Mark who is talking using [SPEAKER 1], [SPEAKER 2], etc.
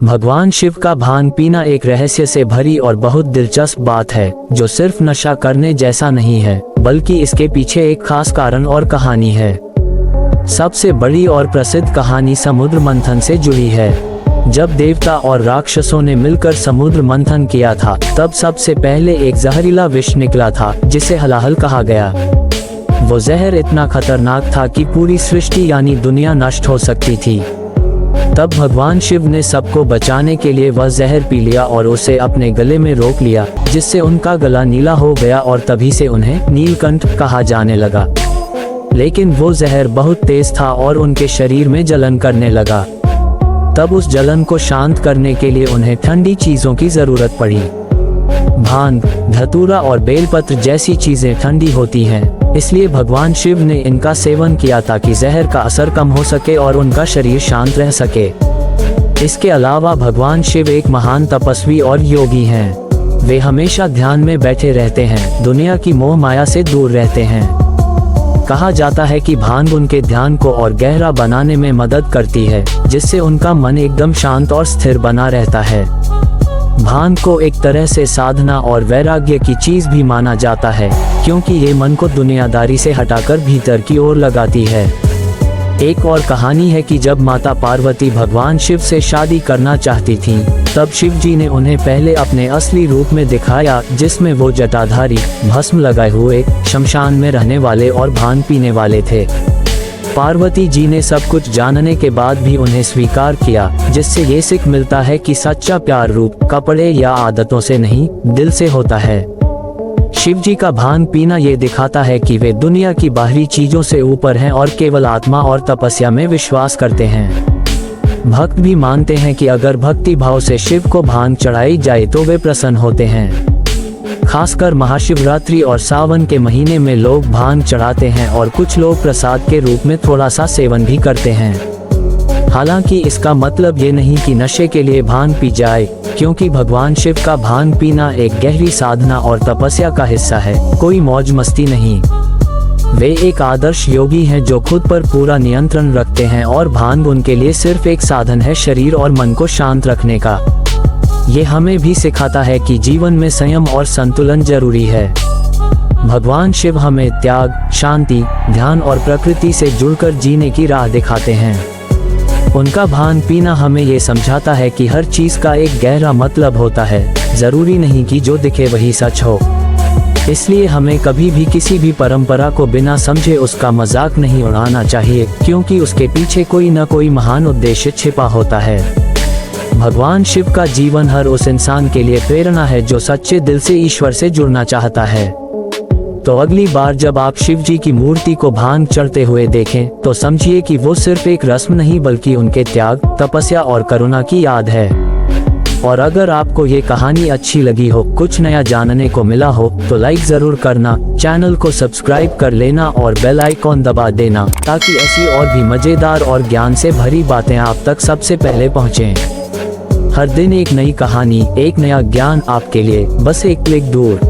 [SPEAKER 1] भगवान शिव का भांग पीना एक रहस्य से भरी और बहुत दिलचस्प बात है, जो सिर्फ नशा करने जैसा नहीं है, बल्कि इसके पीछे एक खास कारण और कहानी है। सबसे बड़ी और प्रसिद्ध कहानी समुद्र मंथन से जुड़ी है। जब देवता और राक्षसों ने मिलकर समुद्र मंथन किया था, तब सबसे पहले एक जहरीला विष निकला था, जिसे हलाहल कहा गया। वो जहर इतना खतरनाक था कि पूरी सृष्टि यानी दुनिया नष्ट हो सकती थी। तब भगवान शिव ने सबको बचाने के लिए वह जहर पी लिया और उसे अपने गले में रोक लिया, जिससे उनका गला नीला हो गया और तभी से उन्हें नीलकंठ कहा जाने लगा। लेकिन वो जहर बहुत तेज था और उनके शरीर में जलन करने लगा। तब उस जलन को शांत करने के लिए उन्हें ठंडी चीजों की जरूरत पड़ी। भांग, धतूरा और बेलपत्र जैसी चीजें ठंडी होती हैं, इसलिए भगवान शिव ने इनका सेवन किया ताकि जहर का असर कम हो सके और उनका शरीर शांत रह सके। इसके अलावा भगवान शिव एक महान तपस्वी और योगी हैं। वे हमेशा ध्यान में बैठे रहते हैं, दुनिया की मोह माया से दूर रहते हैं। कहा जाता है कि भांग उनके ध्यान को और गहरा बनाने में मदद करती है, जिससे उनका मन एकदम शांत और स्थिर बना रहता है। भांग को एक तरह से साधना और वैराग्य की चीज भी माना जाता है, क्योंकि ये मन को दुनियादारी से हटाकर भीतर की ओर लगाती है। एक और कहानी है कि जब माता पार्वती भगवान शिव से शादी करना चाहती थीं, तब शिव जी ने उन्हें पहले अपने असली रूप में दिखाया, जिसमें वो जटाधारी, भस्म लगाए हुए, शमशान में रहने वाले और भांग पीने वाले थे। पार्वती जी ने सब कुछ जानने के बाद भी उन्हें स्वीकार किया, जिससे ये सीख मिलता है कि सच्चा प्यार रूप, कपड़े या आदतों से नहीं, दिल से होता है। शिव जी का भांग पीना ये दिखाता है कि वे दुनिया की बाहरी चीजों से ऊपर हैं और केवल आत्मा और तपस्या में विश्वास करते हैं। भक्त भी मानते हैं कि अगर भक्ति भाव से शिव को भांग चढ़ाई जाए तो वे प्रसन्न होते हैं। खासकर महाशिवरात्रि और सावन के महीने में लोग भांग चढ़ाते हैं और कुछ लोग प्रसाद के रूप में थोड़ा सा सेवन भी करते हैं। हालांकि इसका मतलब ये नहीं कि नशे के लिए भांग पी जाए, क्योंकि भगवान शिव का भांग पीना एक गहरी साधना और तपस्या का हिस्सा है, कोई मौज मस्ती नहीं। वे एक आदर्श योगी हैं जो खुद पर पूरा नियंत्रण रखते हैं और भांग उनके लिए सिर्फ एक साधन है शरीर और मन को शांत रखने का। ये हमें भी सिखाता है कि जीवन में संयम और संतुलन जरूरी है। भगवान शिव हमें त्याग, शांति, ध्यान और प्रकृति से जुड़कर जीने की राह दिखाते हैं। उनका भांग पीना हमें ये समझाता है कि हर चीज का एक गहरा मतलब होता है, जरूरी नहीं कि जो दिखे वही सच हो। इसलिए हमें कभी भी किसी भी परंपरा को बिना समझे उसका मजाक नहीं उड़ाना चाहिए, क्योंकि उसके पीछे कोई न कोई महान उद्देश्य छिपा होता है। भगवान शिव का जीवन हर उस इंसान के लिए प्रेरणा है जो सच्चे दिल से ईश्वर से जुड़ना चाहता है। तो अगली बार जब आप शिव जी की मूर्ति को भांग चढ़ते हुए देखें, तो समझिए कि वो सिर्फ एक रस्म नहीं बल्कि उनके त्याग, तपस्या और करुणा की याद है। और अगर आपको ये कहानी अच्छी लगी हो, कुछ नया जानने को मिला हो, तो लाइक जरूर करना, चैनल को सब्सक्राइब कर लेना और बेल आइकॉन दबा देना, ताकि ऐसी और भी मजेदार और ज्ञान से भरी बातें आप तक सबसे पहले पहुँचें। हर दिन एक नई कहानी, एक नया ज्ञान आपके लिए, बस एक क्लिक दूर।